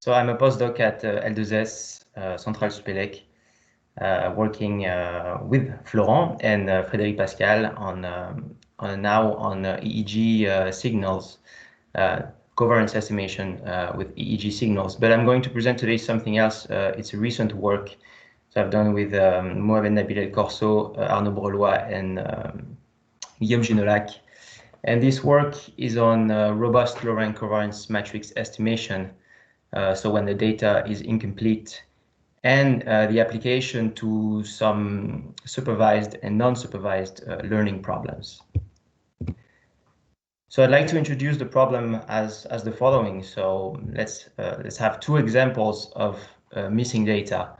So I'm a postdoc at L2S, CentraleSupelec, working with Florent and Frédéric Pascal on now on EEG signals, covariance estimation with EEG signals. But I'm going to present today something else. It's a recent work that I've done with Mohamed Nabil El-Corso, Arnaud Brelois, and Guillaume Genolac. And this work is on robust low-rank covariance matrix estimation. So when the data is incomplete, and the application to some supervised and non-supervised learning problems. So I'd like to introduce the problem as the following. So let's have two examples of missing data.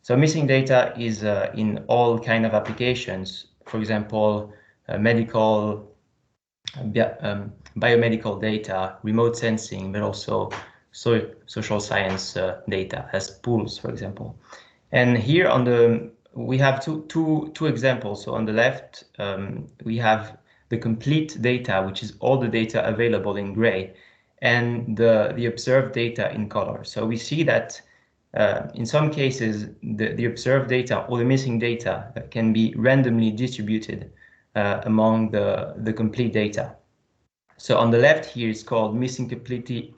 So missing data is in all kind of applications. For example, medical, biomedical data, remote sensing, but also social science data as pools, for example. And here on we have two examples. So on the left, we have the complete data, which is all the data available in gray, and the observed data in color. So we see that in some cases, the observed data or the missing data can be randomly distributed among the complete data. So on the left here, it's called missing completely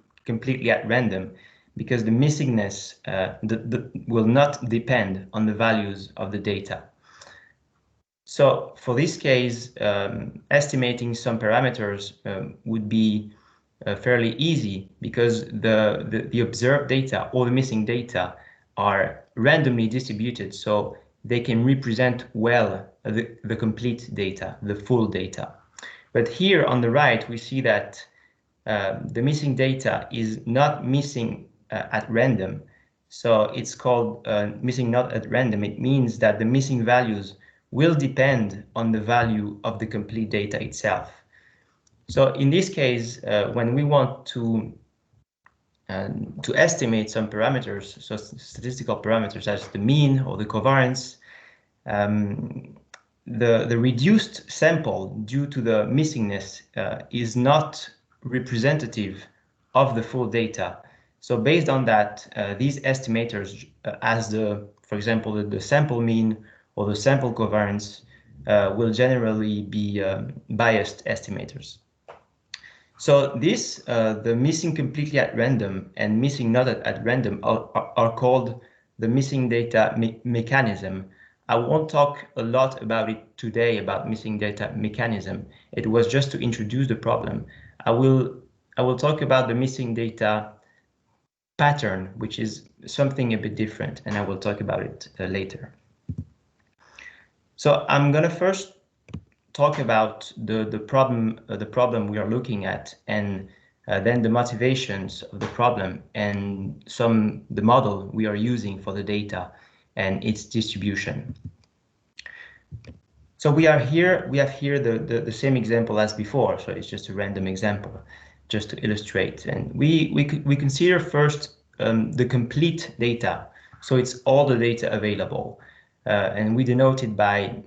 at random, because the missingness will not depend on the values of the data. So for this case, estimating some parameters would be fairly easy, because the observed data or the missing data are randomly distributed, so they can represent well the complete data, the full data. But here on the right, we see that the missing data is not missing at random. So it's called missing not at random. It means that the missing values will depend on the value of the complete data itself. So in this case, when we want to estimate some parameters, so statistical parameters as the mean or the covariance, the reduced sample due to the missingness is not representative of the full data. So based on that, these estimators, for example, the sample mean or the sample covariance, will generally be biased estimators. So the missing completely at random and missing not at random are called the missing data mechanism. I won't talk a lot about it today, about missing data mechanism. It was just to introduce the problem. I will talk about the missing data pattern, which is something a bit different, and I will talk about it later. So I'm going to first talk about the problem we are looking at, and then the motivations of the problem, and the model we are using for the data and its distribution. So we have here the same example as before. So it's just a random example, just to illustrate. And we consider first the complete data. So it's all the data available, and we denote it by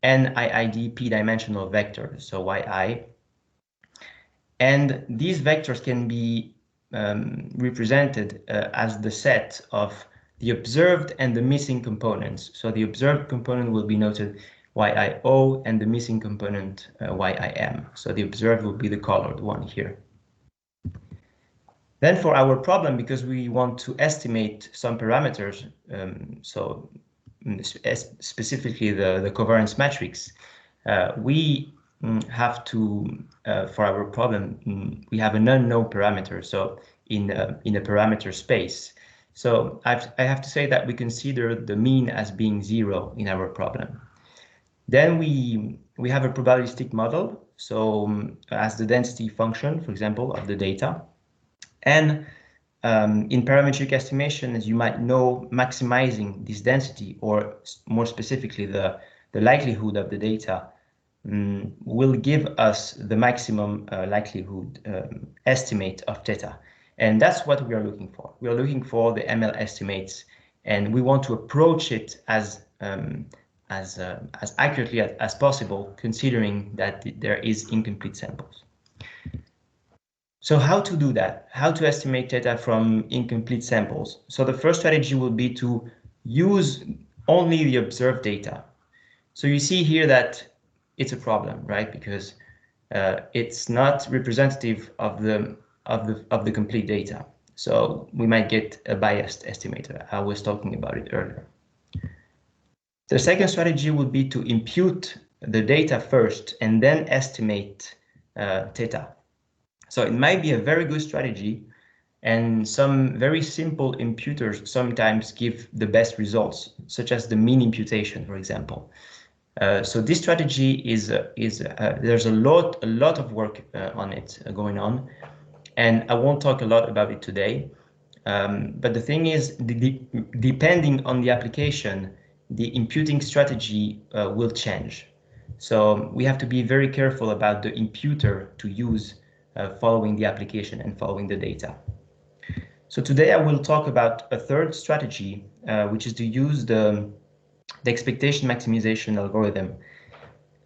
NIID p-dimensional vectors, so yi. And these vectors can be represented as the set of the observed and the missing components. So the observed component will be noted YIO and the missing component YIM. So the observed will be the colored one here. Then for our problem, because we want to estimate some parameters, so specifically the covariance matrix, we have to, for our problem, we have an unknown parameter, so in a parameter space. So I have to say that we consider the mean as being 0 in our problem. Then we have a probabilistic model, so as the density function, for example, of the data. And in parametric estimation, as you might know, maximizing this density, or more specifically the likelihood of the data, will give us the maximum likelihood estimate of theta. And that's what we are looking for. We are looking for the ML estimates, and we want to approach it as accurately as possible, considering that there is incomplete samples. So how to do that? How to estimate data from incomplete samples? So the first strategy will be to use only the observed data. So you see here that it's a problem, right? Because it's not representative of the complete data. So we might get a biased estimator. I was talking about it earlier. The second strategy would be to impute the data first and then estimate theta. So it might be a very good strategy, and some very simple imputers sometimes give the best results, such as the mean imputation, for example. So this strategy is there's a lot of work on it going on, and I won't talk a lot about it today. But the thing is, depending on the application, the imputing strategy will change. So we have to be very careful about the imputer to use following the application and following the data. So today I will talk about a third strategy, which is to use the expectation maximization algorithm.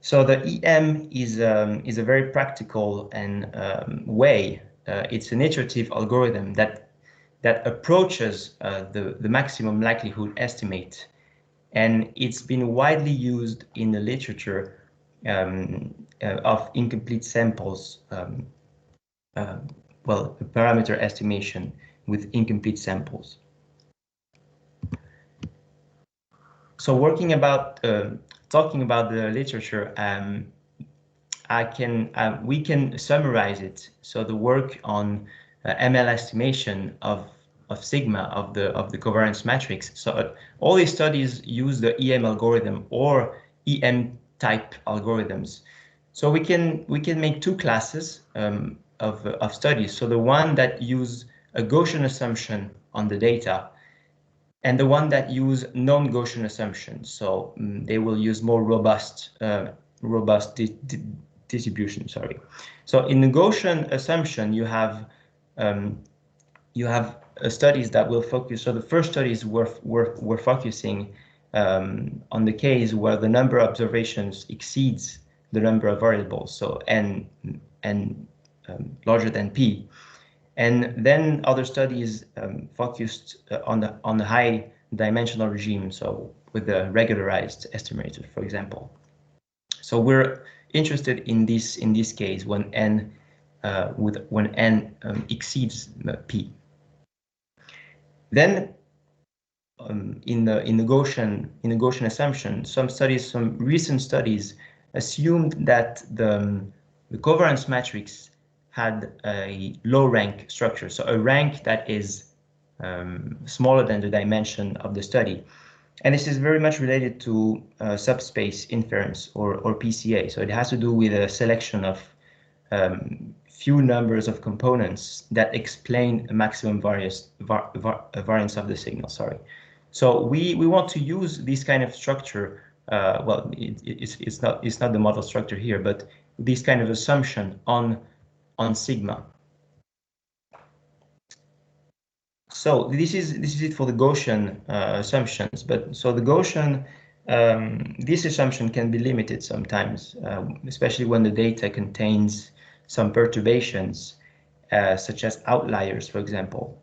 So the EM is a very practical and way. It's an iterative algorithm that approaches the maximum likelihood estimate, and it's been widely used in the literature of incomplete samples. Well, parameter estimation with incomplete samples. So talking about the literature, we can summarize it. So the work on ML estimation of sigma of the covariance matrix. So all these studies use the EM algorithm or EM type algorithms. So we can make two classes of studies. So the one that use a Gaussian assumption on the data, and the one that use non-Gaussian assumptions. So they will use more robust distribution. Sorry. So in the Gaussian assumption, you have studies that will focus. So the first studies were focusing on the case where the number of observations exceeds the number of variables. So n larger than p. And then other studies focused on the high dimensional regime, so with the regularized estimator, for example. So we're interested in this case when n exceeds p. Then in the Gaussian assumption, some recent studies assumed that the covariance matrix had a low rank structure, so a rank that is smaller than the dimension of the study. And this is very much related to subspace inference or PCA. So it has to do with a selection of few numbers of components that explain a maximum variance of the signal. Sorry. So we want to use this kind of structure. Well, it's not the model structure here, but this kind of assumption on sigma. So this is it for the Gaussian assumptions. But so the Gaussian, this assumption can be limited sometimes, especially when the data contains some perturbations, such as outliers, for example,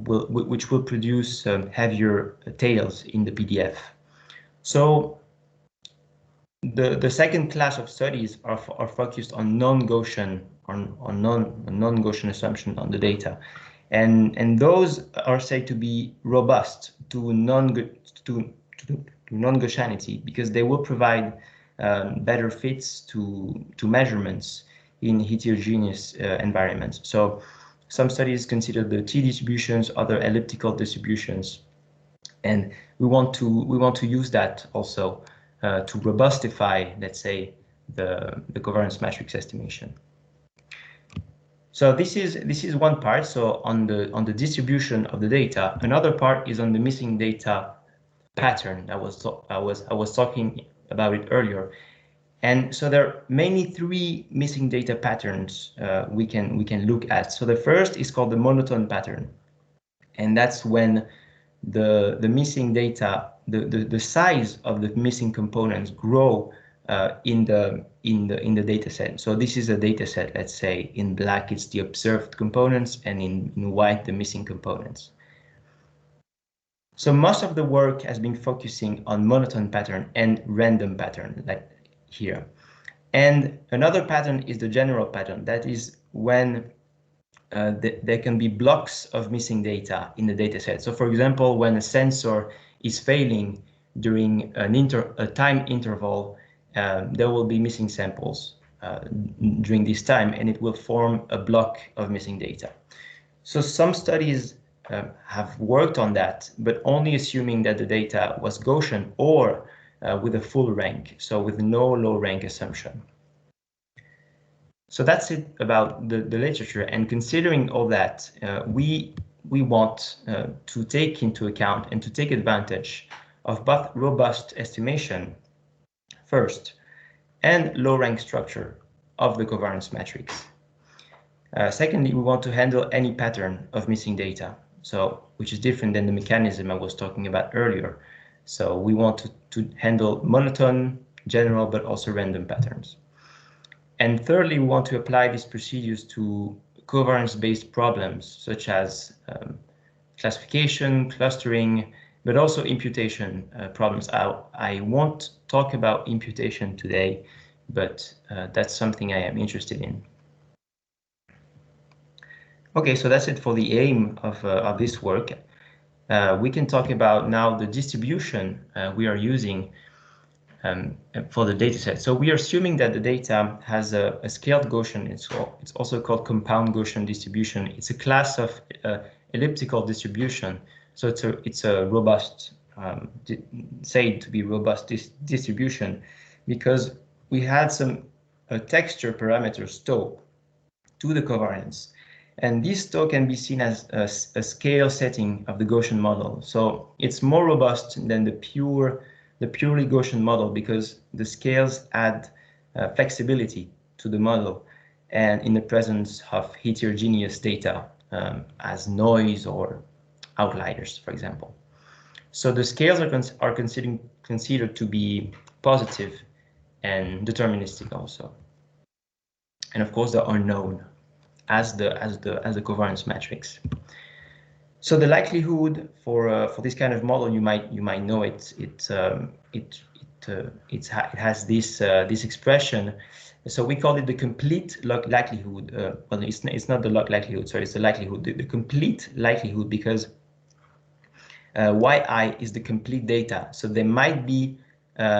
which will produce heavier tails in the PDF. So the second class of studies are focused on non-Gaussian non-Gaussian assumption on the data, and those are said to be robust to non-Gaussianity because they will provide better fits to measurements in heterogeneous environments. So some studies consider the t-distributions, other elliptical distributions, and we want to use that also to robustify, let's say, the covariance matrix estimation. So this is one part. So on the distribution of the data, another part is on the missing data pattern. I was talking about it earlier, and so there are mainly three missing data patterns we can look at. So the first is called the monotone pattern, and that's when the missing data, the size of the missing components grow in the data set. So this is a data set. Let's say in black it's the observed components, and in white the missing components. So most of the work has been focusing on monotone pattern and random pattern, like here. And another pattern is the general pattern. That is when there can be blocks of missing data in the data set. So for example, when a sensor is failing during a time interval, there will be missing samples during this time, and it will form a block of missing data. So some studies have worked on that, but only assuming that the data was Gaussian or with a full rank, so with no low rank assumption. So that's it about the literature. And considering all that, we want to take into account and to take advantage of both robust estimation first and low rank structure of the covariance matrix. Secondly, we want to handle any pattern of missing data, so which is different than the mechanism I was talking about earlier. So we want to handle monotone, general, but also random patterns. And thirdly, we want to apply these procedures to covariance-based problems, such as classification, clustering, but also imputation problems. I won't talk about imputation today, but that's something I am interested in. Okay, so that's it for the aim of this work. We can talk about now the distribution we are using for the data set. So we are assuming that the data has a scaled Gaussian. It's also called compound Gaussian distribution. It's a class of elliptical distribution. So it's a robust, said to be robust distribution, because we had some texture parameters tau to the covariance. And this tau can be seen as a scale setting of the Gaussian model. So it's more robust than the purely Gaussian model, because the scales add flexibility to the model, and in the presence of heterogeneous data as noise or outliers, for example. So the scales are considered to be positive and deterministic also. And of course, they are known as the covariance matrix. So the likelihood for this kind of model, you might know it. It has this expression. So we call it the complete log likelihood. Well, it's not the log likelihood. Sorry, it's the likelihood. The complete likelihood, because yi is the complete data. So there might be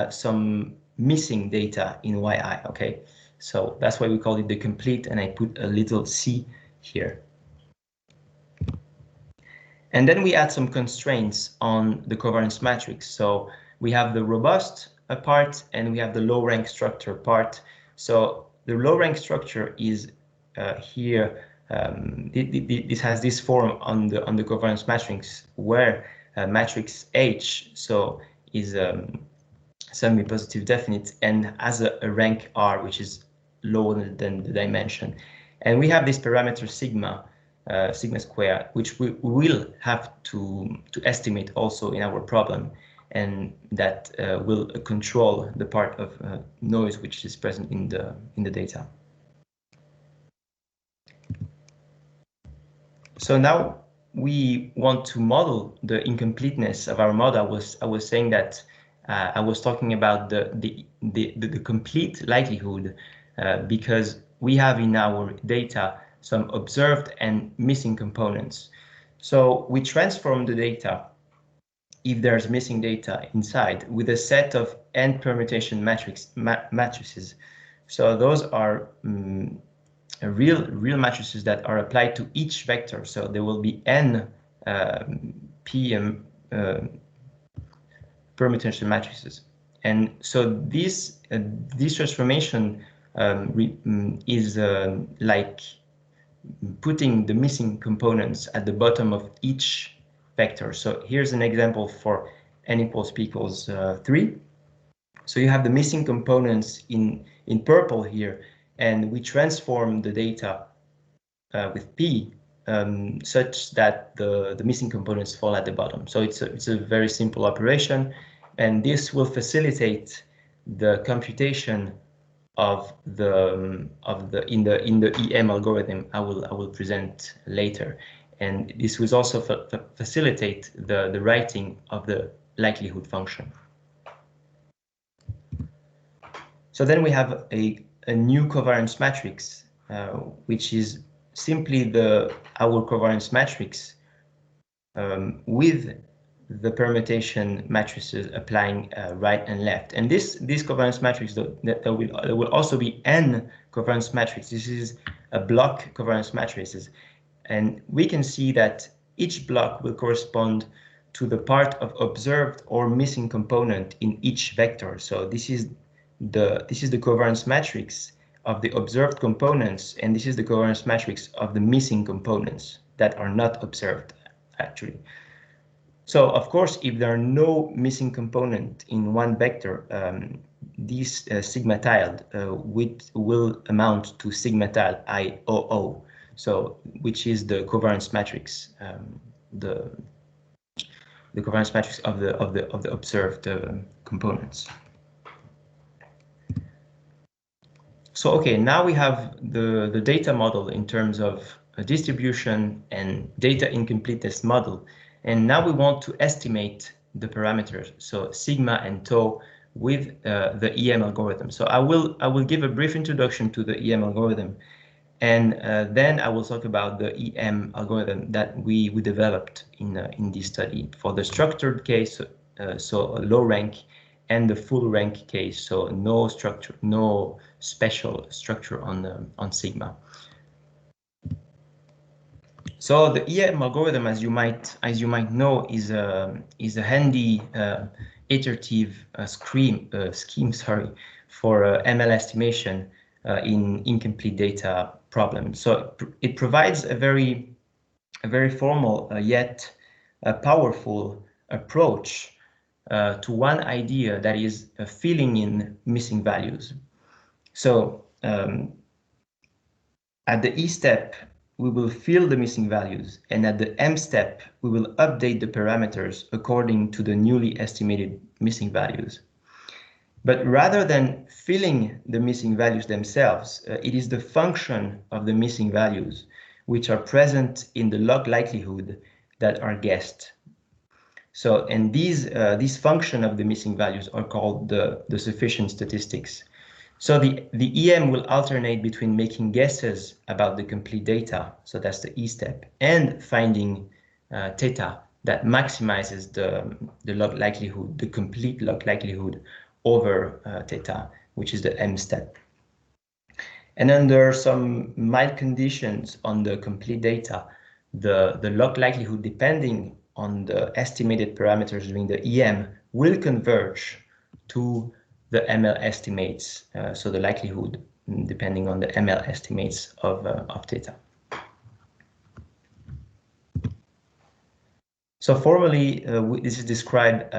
some missing data in yi. Okay, so that's why we call it the complete, and I put a little c here. And then we add some constraints on the covariance matrix. So we have the robust part, and we have the low rank structure part. So the low rank structure is here. This has this form on the covariance matrix, where matrix H is semi-positive definite and has a rank R, which is lower than the dimension. And we have this parameter sigma square, which we will have to estimate also in our problem, and that will control the part of noise which is present in the data. So now we want to model the incompleteness of our model. I was saying that I was talking about the complete likelihood because we have in our data some observed and missing components. So we transform the data, if there's missing data inside, with a set of n permutation matrices. So those are real matrices that are applied to each vector. So there will be n permutation matrices, and so this transformation is like putting the missing components at the bottom of each vector. So here's an example for n equals p equals 3. So you have the missing components in purple here, and we transform the data with p such that the missing components fall at the bottom. So it's a very simple operation, and this will facilitate the computation of the in the EM algorithm I will present later, and this will also facilitate the writing of the likelihood function. So then we have a new covariance matrix, which is simply our covariance matrix with the permutation matrices applying right and left. And this covariance matrix, there will also be n covariance matrix. This is a block covariance matrices. And we can see that each block will correspond to the part of observed or missing component in each vector. So this is the covariance matrix of the observed components, and this is the covariance matrix of the missing components that are not observed, actually. So, of course, if there are no missing component in one vector, this sigma tilde will amount to sigma tilde IOO, so which is the covariance matrix, the covariance matrix of the observed components. So, okay, now we have the data model in terms of a distribution and data incompleteness model. And now we want to estimate the parameters, so sigma and tau, with the EM algorithm. So I will give a brief introduction to the EM algorithm, and then I will talk about the EM algorithm that we developed in this study for the structured case, so a low rank, and the full rank case, so no structure, no special structure on sigma. So the EM algorithm, as you might know, is a handy iterative scheme for ML estimation in incomplete data problems. So it provides a very formal yet powerful approach to one idea, that is filling in missing values. So at the E step, we will fill the missing values, and at the M step, we will update the parameters according to the newly estimated missing values. But rather than filling the missing values themselves, it is the function of the missing values which are present in the log likelihood that are guessed. So, and these function of the missing values are called the sufficient statistics. So the EM will alternate between making guesses about the complete data, so that's the E step, and finding theta that maximizes the log likelihood, the complete log likelihood over theta, which is the M step. And under some mild conditions on the complete data, the log likelihood, depending on the estimated parameters during the EM, will converge to the ML estimates, so the likelihood depending on the ML estimates of theta. So formally, this is described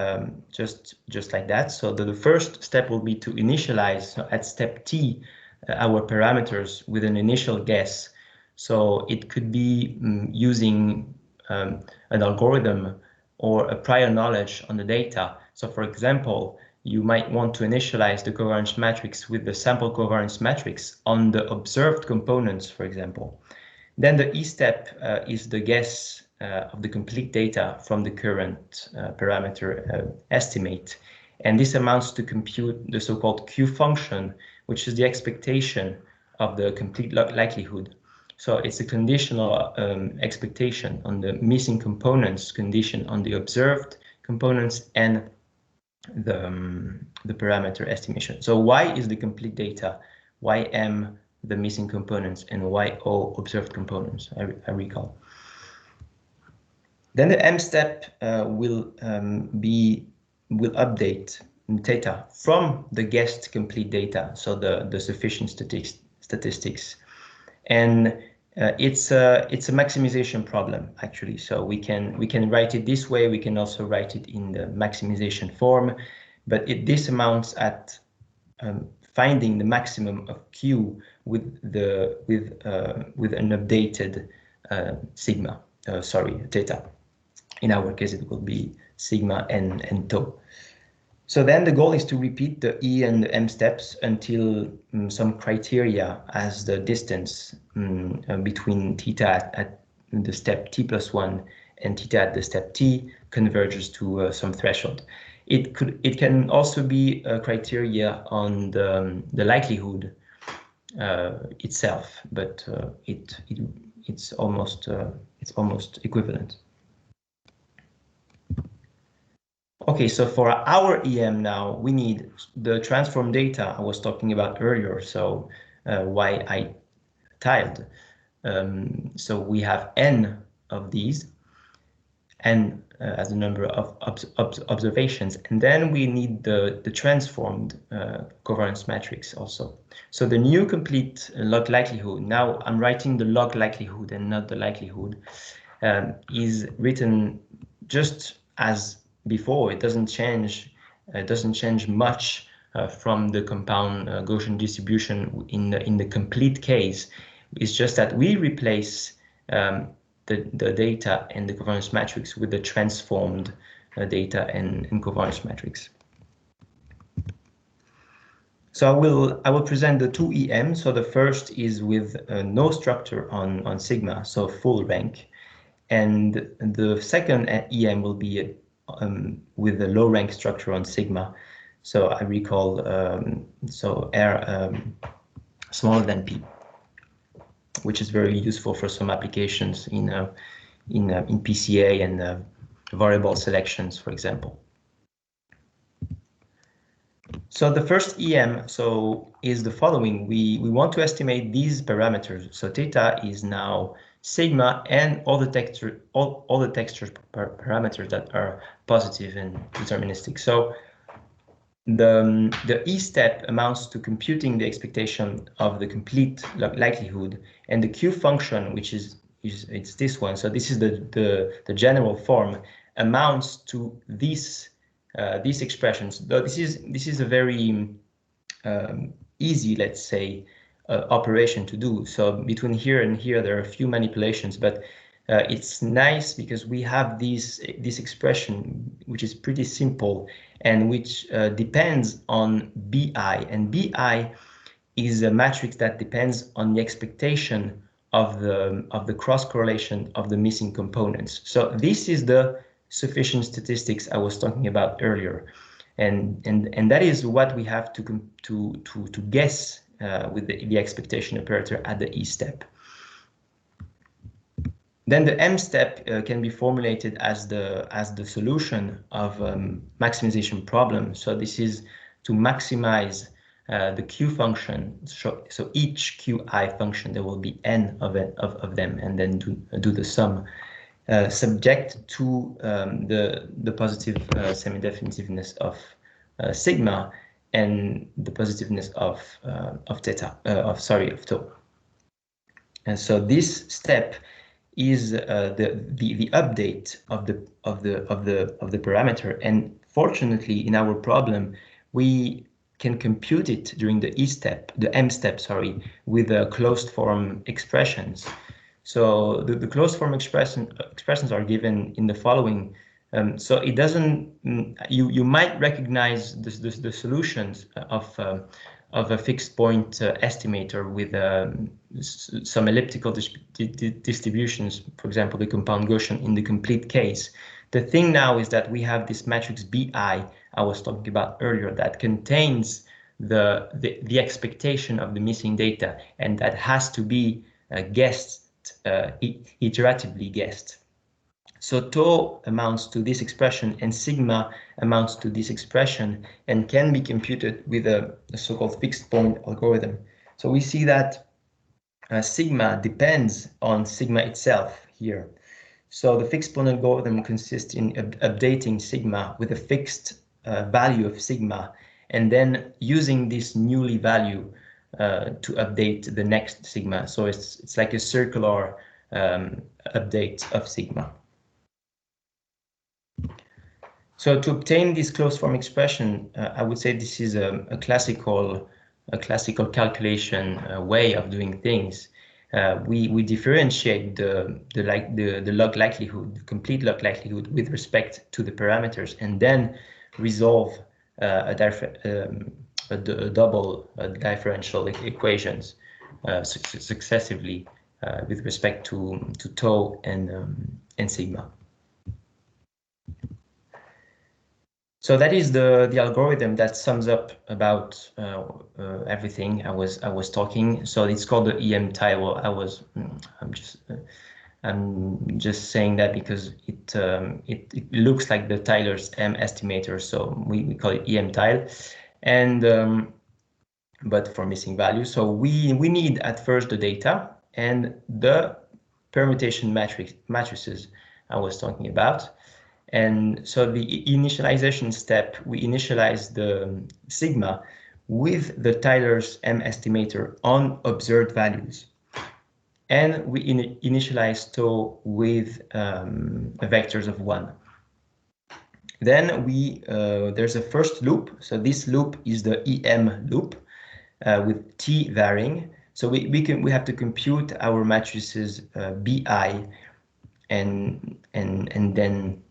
just like that. So the first step will be to initialize, so at step T, our parameters with an initial guess. So it could be using an algorithm or a prior knowledge on the data. So for example, you might want to initialize the covariance matrix with the sample covariance matrix on the observed components, for example. Then the E step is the guess of the complete data from the current parameter estimate. And this amounts to compute the so-called Q function, which is the expectation of the complete likelihood. So it's a conditional expectation on the missing components, condition on the observed components, and the parameter estimation. So Y is the complete data, YM the missing components, and YO observed components, I recall. Then the M step will update theta from the guessed complete data, so the sufficient statistics, and it's a maximization problem, actually. So we can write it this way. We can also write it in the maximization form, but this amounts at finding the maximum of Q with an updated theta. In our case, it will be sigma and tau. So then the goal is to repeat the E and the M steps until some criteria as the distance between theta at the step t plus 1 and theta at the step t converges to some threshold. It can also be a criteria on the likelihood itself, but it's almost equivalent. Okay, so for our EM now, we need the transform data I was talking about earlier, so why I tiled. So we have n of these, n as the number of observations, and then we need the transformed covariance matrix also. So the new complete log likelihood, now I'm writing the log likelihood and not the likelihood, is written just as before. It doesn't change much from the compound Gaussian distribution in the complete case. It's just that we replace the data and the covariance matrix with the transformed data and covariance matrix. So I will present the two EM. So the first is with no structure on sigma, so full rank, and the second EM will be with a low rank structure on sigma. So I recall so R smaller than P, which is very useful for some applications in PCA and variable selections, for example. So the first EM is the following. We want to estimate these parameters. So theta is now sigma and all the texture parameters that are positive and deterministic. So the E step amounts to computing the expectation of the complete likelihood, and the Q function, which it's this one. So this is the general form, amounts to these expressions. Though this is a very easy, let's say, operation to do. So between here and here there are a few manipulations, but it's nice because we have this expression which is pretty simple and which depends on BI, and BI is a matrix that depends on the expectation of the cross correlation of the missing components. So this is the sufficient statistics I was talking about earlier, and that is what we have to guess with the expectation operator at the E step. Then the M step can be formulated as the solution of maximization problem. So this is to maximize the Q function. So each Qi function, there will be n of them, and then do the sum, subject to the positive semi-definitiveness of sigma and the positiveness of theta, of tau. And so this step is the update of the parameter, and fortunately in our problem we can compute it during the M step, sorry, with closed form expressions. So the closed form expressions are given in the following. So it doesn't. You might recognize the solutions of a fixed point estimator with some elliptical distributions, for example, the compound Gaussian in the complete case. The thing now is that we have this matrix BI I was talking about earlier that contains the expectation of the missing data, and that has to be guessed, iteratively guessed. So tau amounts to this expression and sigma amounts to this expression and can be computed with a so-called fixed point algorithm. So we see that sigma depends on sigma itself here. So the fixed point algorithm consists in updating sigma with a fixed value of sigma, and then using this newly value to update the next sigma. So it's like a circular update of sigma. So to obtain this closed form expression, I would say this is a classical calculation way of doing things. We differentiate the log likelihood, the complete log likelihood, with respect to the parameters, and then resolve a double differential equations successively with respect to tau and sigma. So that is the algorithm that sums up about everything I was talking. So it's called the EM tile. I'm just saying that because it looks like the Tyler's M estimator, so we call it EM tile, and but for missing values. So we need at first the data and the permutation matrices I was talking about. And so the initialization step, we initialize the sigma with the Tyler's M estimator on observed values. And we initialize tau with vectors of 1. Then there's a first loop. So this loop is the EM loop with t varying. So we have to compute our matrices BI, and then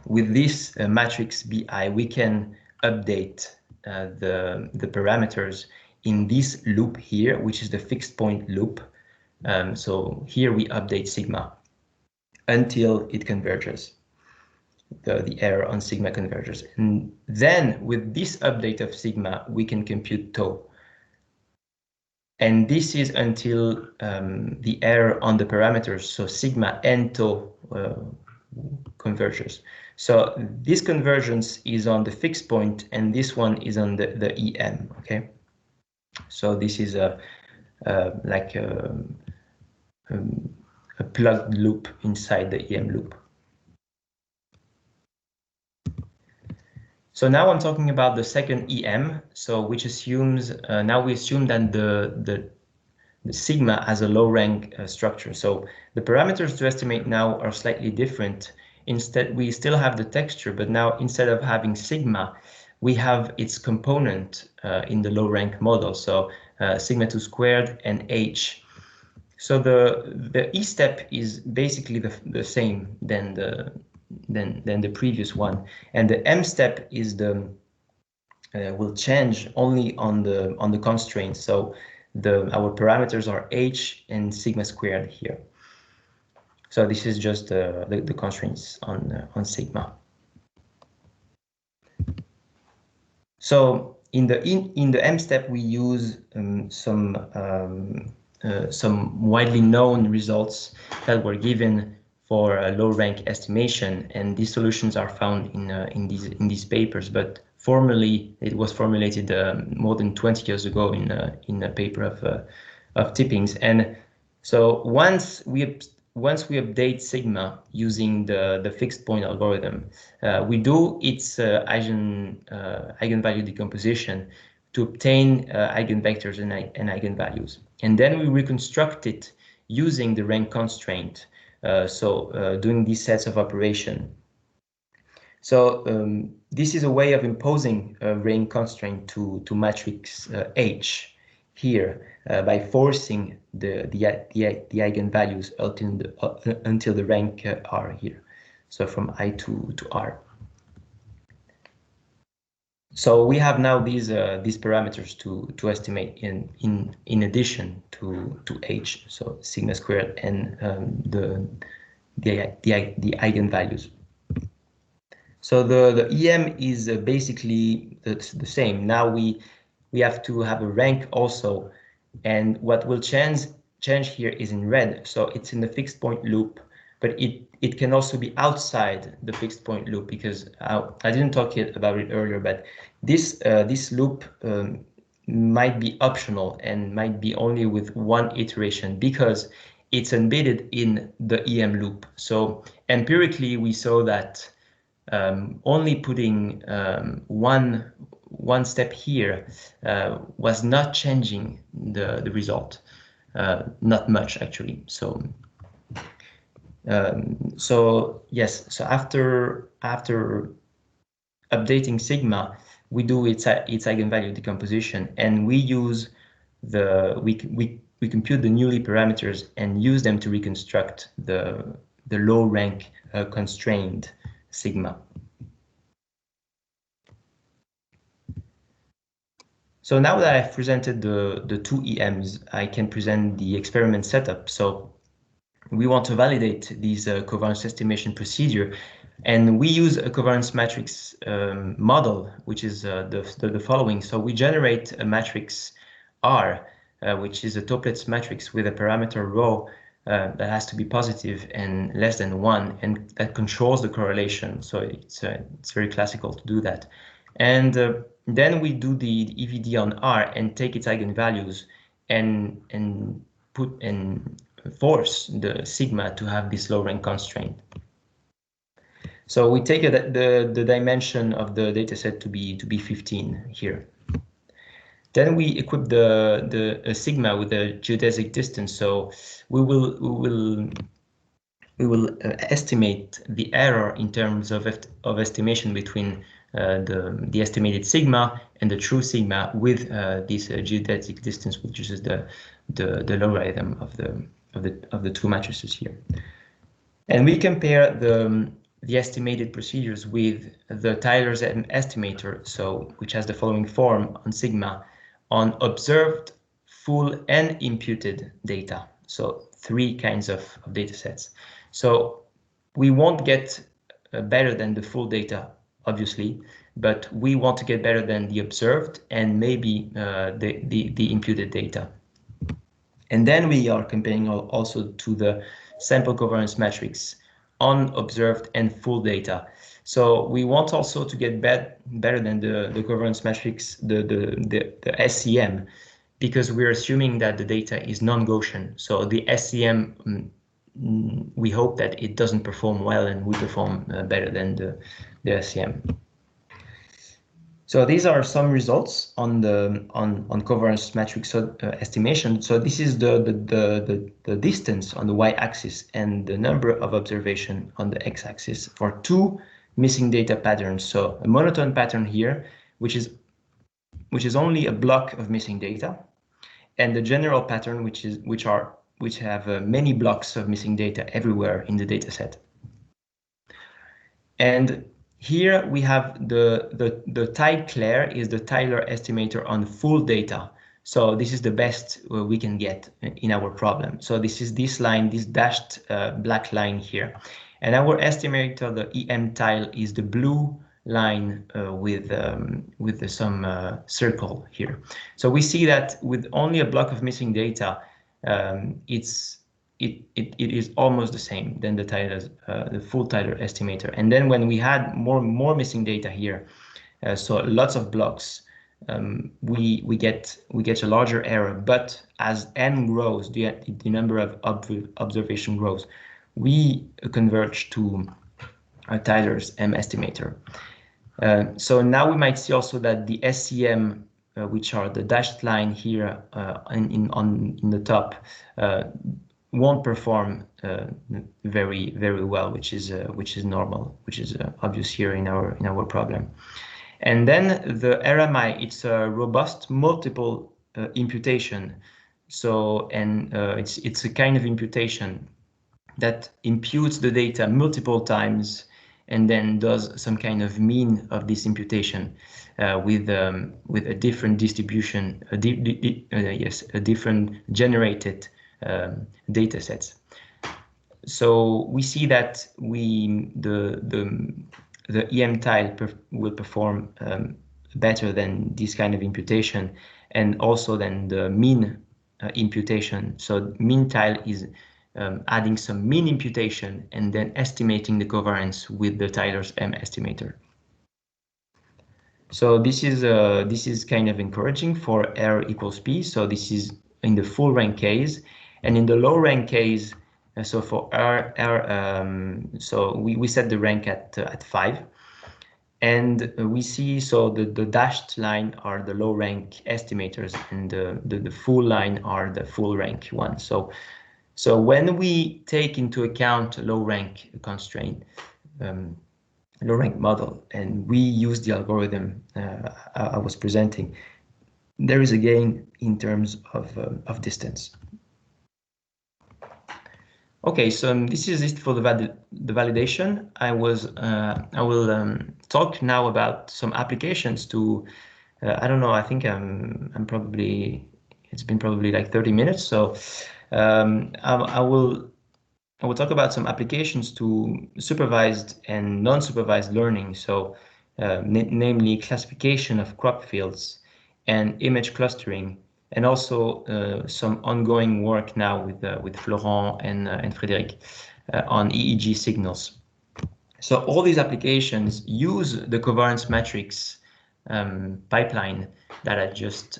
with this matrix BI, we can update the parameters in this loop here, which is the fixed point loop. So here we update sigma until it converges. The error on sigma converges. And then with this update of sigma, we can compute tau. And this is until the error on the parameters, so sigma and tau converges. So this convergence is on the fixed point, and this one is on the EM. Okay, so this is like a plugged loop inside the EM loop. So now I'm talking about the second EM, so which assumes now we assume that the sigma has a low rank structure. So the parameters to estimate now are slightly different. Instead, we still have the texture, but now instead of having sigma, we have its component in the low rank model. So sigma 2 squared and h. So the E step is basically the same than the previous one, and the M step is will change only on the constraints. So our parameters are h and sigma squared here. So this is just the constraints on sigma. So in the M step, we use some widely known results that were given for a low rank estimation, and these solutions are found in these papers. But formally, it was formulated more than 20 years ago in a paper of Tippings. And so once we update sigma using the fixed point algorithm, we do its eigenvalue decomposition to obtain eigenvectors and eigenvalues. And then we reconstruct it using the rank constraint, doing these sets of operation. So this is a way of imposing a rank constraint to matrix H here by forcing the eigenvalues until the rank R here. So from I to R. So we have now these parameters to estimate in addition to H, so sigma squared and the eigenvalues. So the EM is basically the same. Now we have to have a rank also, and what will change here is in red. So it's in the fixed point loop, but it can also be outside the fixed point loop, because I didn't talk about it earlier, but this loop might be optional and might be only with one iteration because it's embedded in the EM loop. So empirically, we saw that only putting one step here was not changing the result, not much actually. So yes, so after updating sigma, we do its eigenvalue decomposition, and we use we compute the newly parameters and use them to reconstruct the low rank constrained sigma. So now that I've presented the two EMs, I can present the experiment setup. So we want to validate these covariance estimation procedure, and we use a covariance matrix model, which is the following. So we generate a matrix R, which is a Toeplitz matrix with a parameter rho that has to be positive and less than 1, and that controls the correlation. So it's very classical to do that. And then we do the EVD on R and take its eigenvalues and force the sigma to have this low rank constraint. So we take the dimension of the dataset to be 15 here. Then we equip the sigma with a geodesic distance. So we will estimate the error in terms of estimation between the estimated sigma and the true sigma with this geodesic distance, which is the logarithm of the two matrices here. And we compare the estimated procedures with the Tyler's estimator, so which has the following form on sigma, on observed, full, and imputed data. So 3 kinds of data sets. So we won't get better than the full data, obviously, but we want to get better than the observed and maybe the imputed data. And then we are comparing also to the sample covariance matrix on observed and full data. So we want also to get better than the covariance matrix, the SCM, because we're assuming that the data is non-Gaussian. So the SCM, we hope that it doesn't perform well and we perform better than the SCM. So these are some results on covariance matrix estimation. So this is the distance on the y-axis and the number of observation on the x-axis for 2 missing data patterns. So a monotone pattern here, which is only a block of missing data, and the general pattern, which have many blocks of missing data everywhere in the data set. And here we have the Tyler is the Tyler estimator on full data. So this is the best we can get in our problem. So this is this line, this dashed black line here. And our estimator, the EM tile, is the blue line with some circle here. So we see that with only a block of missing data, it is almost the same than the full Tyler estimator. And then when we had more missing data here, so lots of blocks, we get a larger error. But as n grows, the number of observation grows, we converge to Tyler's M estimator. So now we might see also that the SCM, which are the dashed line here in the top, won't perform very well, which is normal, which is obvious here in our problem. And then the RMI, it's a robust multiple imputation. So it's a kind of imputation that imputes the data multiple times and then does some kind of mean of this imputation with a different distribution, a different generated data sets. So we see that the EM tile will perform better than this kind of imputation, and also than the mean imputation. So mean tile is adding some mean imputation and then estimating the covariance with the Tyler's M estimator. So this is kind of encouraging for R equals P. So this is in the full rank case, and in the low rank case, so for R, so we set the rank at 5, and we see, so the dashed line are the low rank estimators, and the full line are the full rank ones. So when we take into account low rank constraint, low rank model, and we use the algorithm I was presenting, there is a gain in terms of distance. Okay, so this is it for the validation. I will talk now about some applications to I don't know. I think I'm probably, it's been probably like 30 minutes. So I will talk about some applications to supervised and non-supervised learning. So namely classification of crop fields and image clustering, and also some ongoing work now with Florent and Frédéric on EEG signals. So all these applications use the covariance matrix pipeline that I just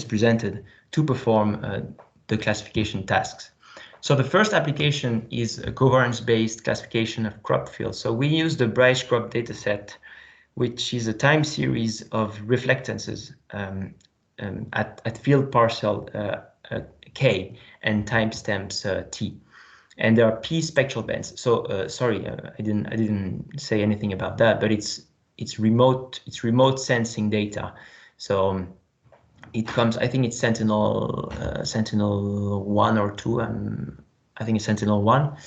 presented to perform the classification tasks. So the first application is a covariance-based classification of crop fields. So we use the Bryce crop dataset, which is a time series of reflectances at field parcel K and timestamps T. And there are P spectral bands. So sorry, I didn't say anything about that, but it's remote sensing data. So it comes, I think it's Sentinel 1 or 2. I think it's Sentinel 1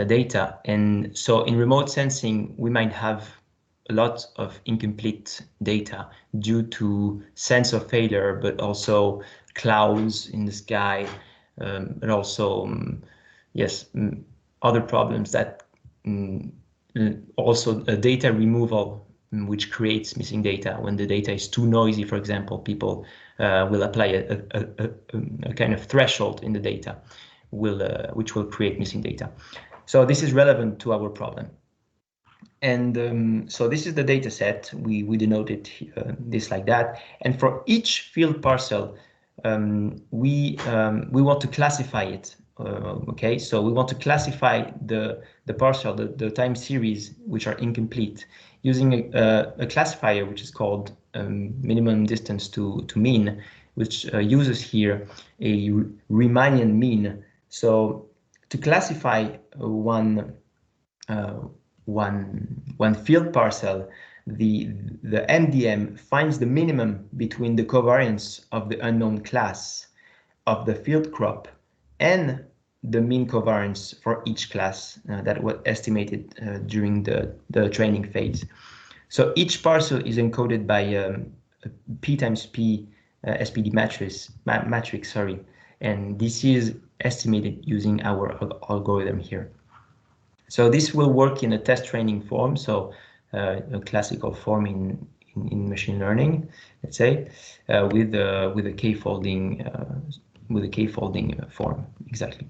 data. And so in remote sensing, we might have a lot of incomplete data due to sensor failure, but also clouds in the sky, but also yes, other problems that also data removal, which creates missing data. When the data is too noisy, for example, people will apply a kind of threshold in the data, which will create missing data. So this is relevant to our problem. And so this is the data set. We denoted this like that. And for each field parcel, we want to classify it. Okay, so we want to classify the parcel, the time series, which are incomplete, using a classifier which is called minimum distance to mean, which uses here a Riemannian mean. So to classify one field parcel, the MDM finds the minimum between the covariance of the unknown class of the field crop and the mean covariance for each class that was estimated during the training phase. So each parcel is encoded by a P times P SPD matrix, and this is estimated using our algorithm here. So this will work in a test training form, so a classical form in machine learning, let's say, with a k-folding form, exactly.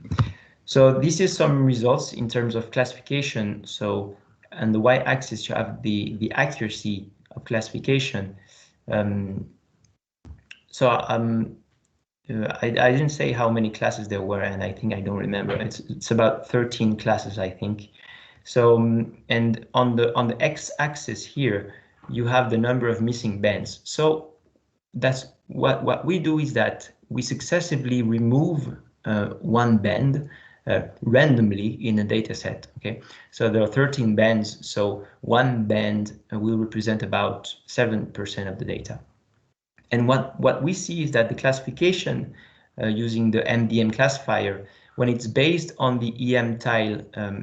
So this is some results in terms of classification. So on the y-axis you have the accuracy of classification. I didn't say how many classes there were, and I think I don't remember. It's about 13 classes, I think. So and on the x-axis here, you have the number of missing bands. So that's what we do, is that we successively remove one band randomly in a data set. Okay, so there are 13 bands, so one band will represent about 7% of the data. And what we see is that the classification using the MDM classifier, when it's based on the EM tile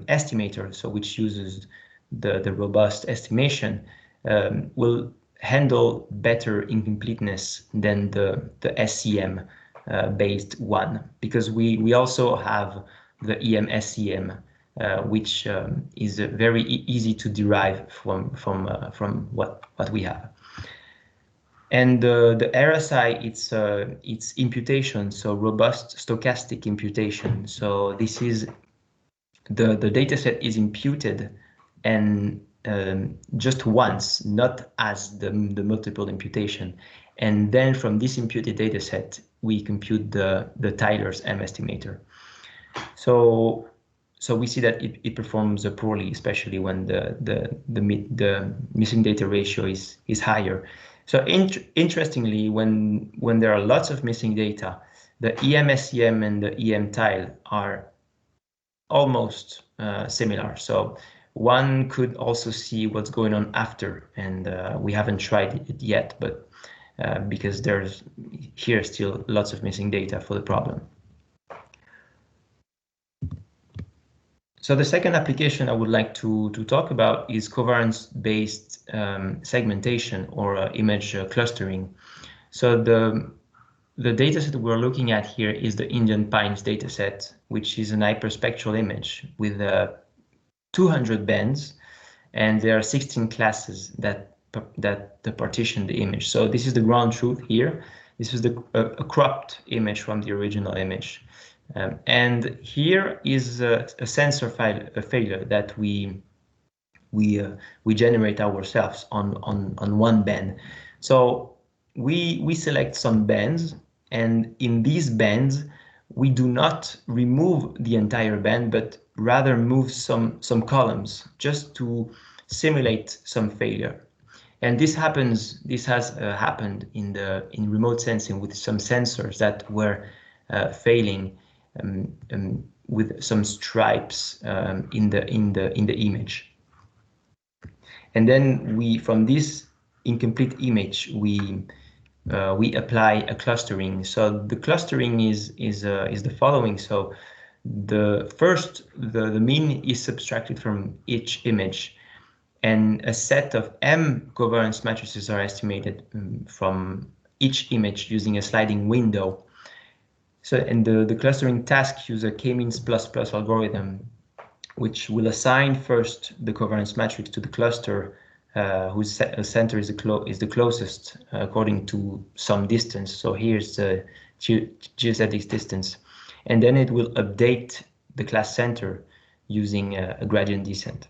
estimator, so which uses the robust estimation, will handle better incompleteness than the SCM based one, because we also have the EM SCM, which is very easy to derive from what we have. And the RSI, it's imputation, so robust stochastic imputation. So this is the data set is imputed, and just once, not as the multiple imputation. And then from this imputed data set, we compute the Tyler's M estimator. So we see that it performs poorly, especially when the missing data ratio is higher. So interestingly, when there are lots of missing data, the EM-SCM and the EM-tile are almost similar. So one could also see what's going on after, and we haven't tried it yet, but because there's here still lots of missing data for the problem. So the second application I would like to talk about is covariance-based segmentation or image clustering. So the dataset we're looking at here is the Indian Pines dataset, which is an hyperspectral image with 200 bands, and there are 16 classes that partition the image. So this is the ground truth here. This is a cropped image from the original image. And here is a sensor failure that we generate ourselves on one band. So we select some bands, and in these bands we do not remove the entire band, but rather move some columns just to simulate some failure. And this has happened in remote sensing with some sensors that were failing with some stripes in the image. And then from this incomplete image we apply a clustering. So the clustering is the following. So the mean is subtracted from each image, and a set of M covariance matrices are estimated from each image using a sliding window. So, and the clustering task uses a k-means plus algorithm, which will assign first the covariance matrix to the cluster whose center is the closest according to some distance. So here's the geodesic distance, and then it will update the class center using a gradient descent.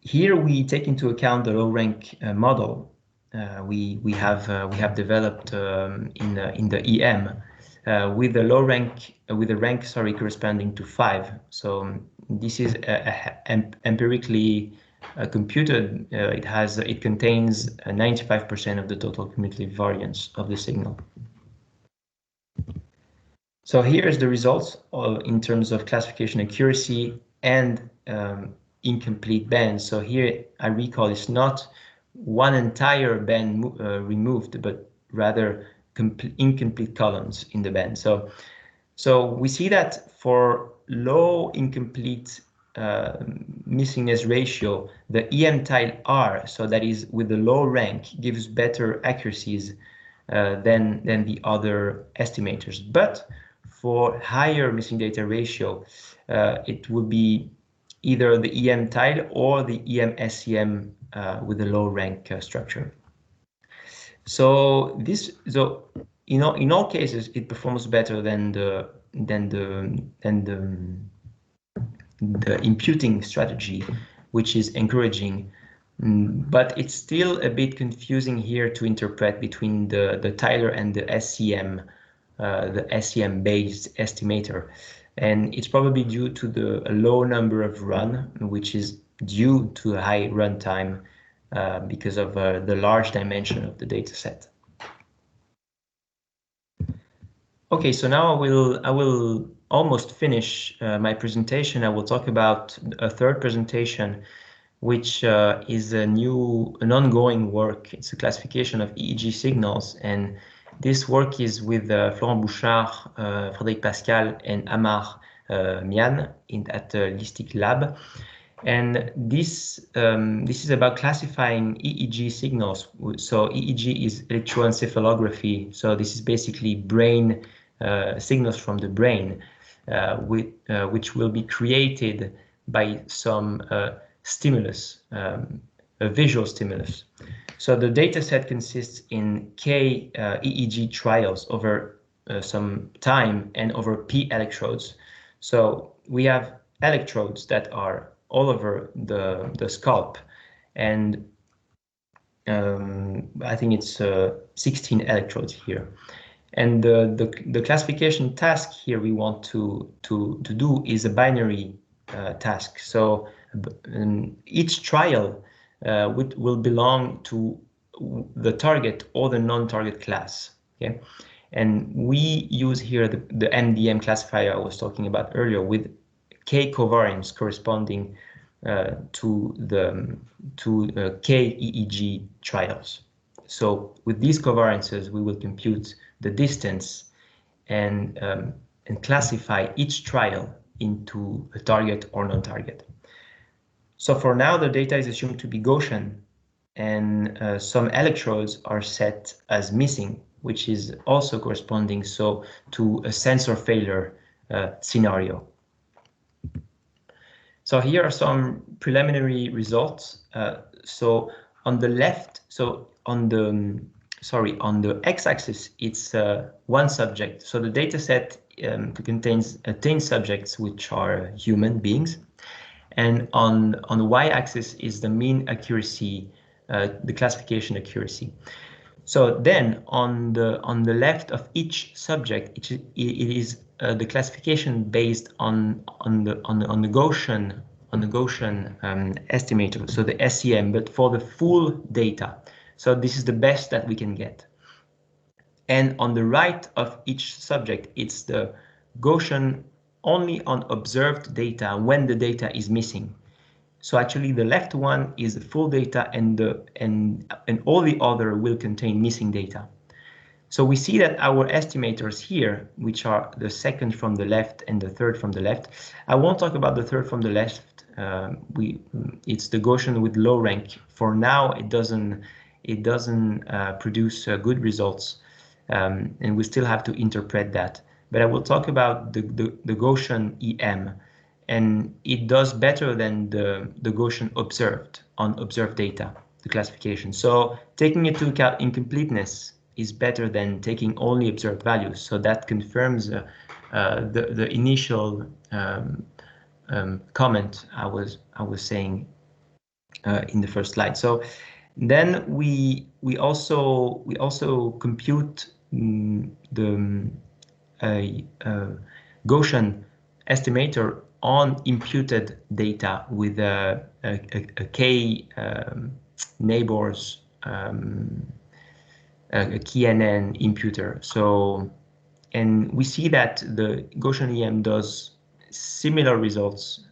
Here we take into account the low rank model we have developed in the EM with the low rank rank corresponding to 5. So this is empirically computed. It contains 95% of the total cumulative variance of the signal. So here's the results in terms of classification accuracy and incomplete bands. So here I recall it's not one entire band removed, but rather incomplete columns in the band. So we see that for low incomplete missingness ratio, the EM tile R, so that is with the low rank, gives better accuracies than the other estimators. But for higher missing data ratio, it would be either the EM tile or the EM SEM with a low rank structure. So in all cases it performs better than the imputing strategy, which is encouraging, but it's still a bit confusing here to interpret between the tiler and the SEM based estimator. And it's probably due to a low number of run, which is due to a high runtime because of the large dimension of the data set. Okay, so now I will almost finish my presentation. I will talk about a third presentation, which is an ongoing work. It's a classification of EEG signals, and this work is with Florent Bouchard, Frédéric Pascal, and Amar Mian at Listic Lab. And this is about classifying EEG signals. So EEG is electroencephalography. So this is basically brain signals from the brain, which will be created by some stimulus, a visual stimulus. So the data set consists in K EEG trials over some time and over P electrodes. So we have electrodes that are all over the scalp, and I think it's 16 electrodes here. And the classification task here we want to do is a binary task. So each trial will belong to the target or the non-target class. Okay, and we use here the MDM classifier I was talking about earlier with K covariance corresponding to K EEG trials. So with these covariances, we will compute the distance and classify each trial into a target or non-target. So for now, the data is assumed to be Gaussian, and some electrodes are set as missing, which is also corresponding to a sensor failure scenario. So here are some preliminary results. So on the left, on the x-axis, it's one subject. So the data set contains 10 subjects, which are human beings. And on the y-axis is the mean accuracy, the classification accuracy. So then on the left of each subject, it is the classification based on the Gaussian estimator, so the SEM, but for the full data. So this is the best that we can get. And on the right of each subject, it's the Gaussian only on observed data when the data is missing. So actually the left one is the full data, and all the other will contain missing data. So we see that our estimators here, which are the second from the left and the third from the left. I won't talk about the third from the left. It's the Gaussian with low rank. For now, it doesn't produce good results, and we still have to interpret that. But I will talk about the Gaussian EM, and it does better than the Gaussian observed on observed data, the classification. So taking into account incompleteness is better than taking only observed values. So that confirms the initial comment I was saying in the first slide. So then we also compute the Gaussian estimator on imputed data with a k neighbors, a KNN imputer. So, and we see that the Gaussian EM does similar results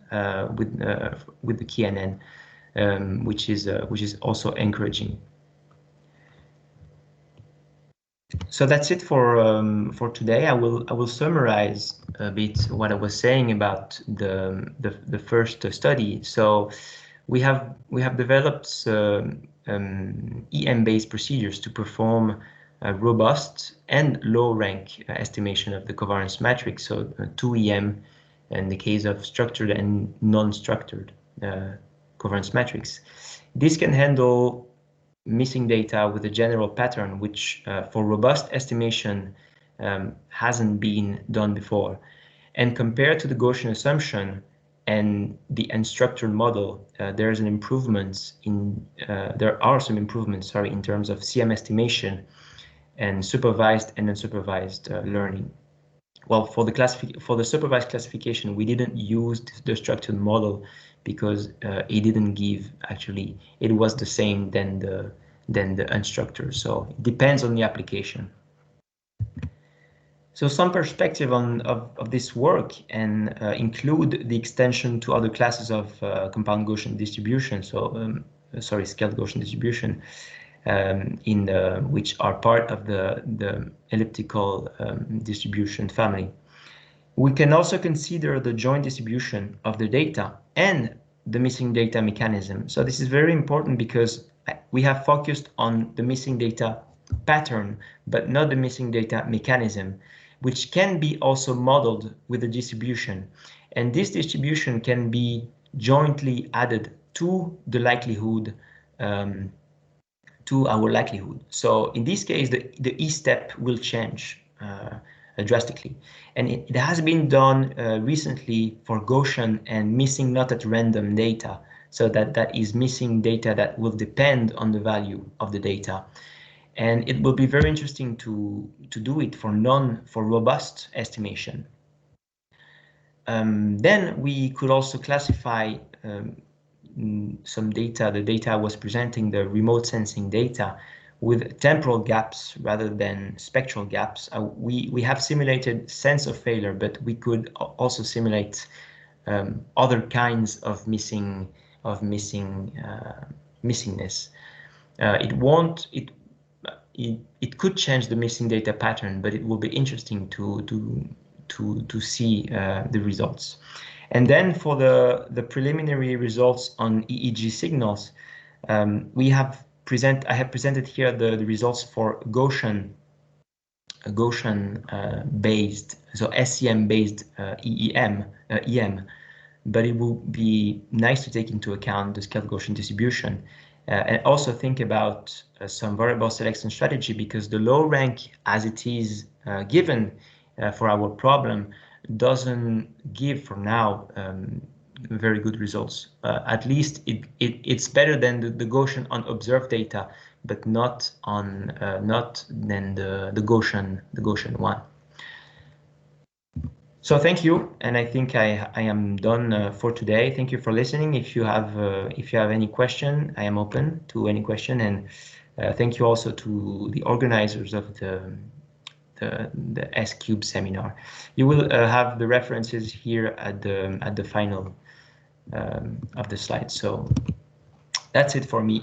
with the KNN, which is also encouraging. So that's it for today. I will summarize a bit what I was saying about the first study. So we have developed EM-based procedures to perform robust and low rank estimation of the covariance matrix. So 2 EM in the case of structured and non-structured covariance matrix. This can handle missing data with a general pattern, which for robust estimation hasn't been done before. And compared to the Gaussian assumption and the unstructured model, there are some improvements in terms of CM estimation and supervised and unsupervised learning. Well, for the supervised classification, we didn't use the structured model because it didn't give, actually, it was the same than the unstructured. So it depends on the application. So some perspective of this work and include the extension to other classes of compound Gaussian distribution. So scaled Gaussian distribution which are part of the elliptical distribution family. We can also consider the joint distribution of the data and the missing data mechanism. So this is very important because we have focused on the missing data pattern, but not the missing data mechanism, which can be also modeled with the distribution. And this distribution can be jointly added to the likelihood, to our likelihood. So in this case, the E step will change drastically. And it has been done recently for Gaussian and missing not at random data. So that is missing data that will depend on the value of the data. And it will be very interesting to do it for robust estimation. Then we could also classify some data. The data I was presenting, the remote sensing data, with temporal gaps rather than spectral gaps. We have simulated sense of failure, but we could also simulate other kinds of missingness. It could change the missing data pattern, but it will be interesting to to see the results. And then for the preliminary results on EEG signals, I have presented here the results for Gaussian based, so SEM based EM, but it will be nice to take into account the scaled Gaussian distribution and also think about some variable selection strategy, because the low rank as it is given for our problem doesn't give for now very good results. At least it's better than the Gaussian on observed data, but not than the Gaussian one. So thank you, and I think I am done for today. Thank you for listening. If you have any question, I am open to any question, and thank you also to the organizers of the S-Cube seminar. You will have the references here at the final of the slide. So that's it for me.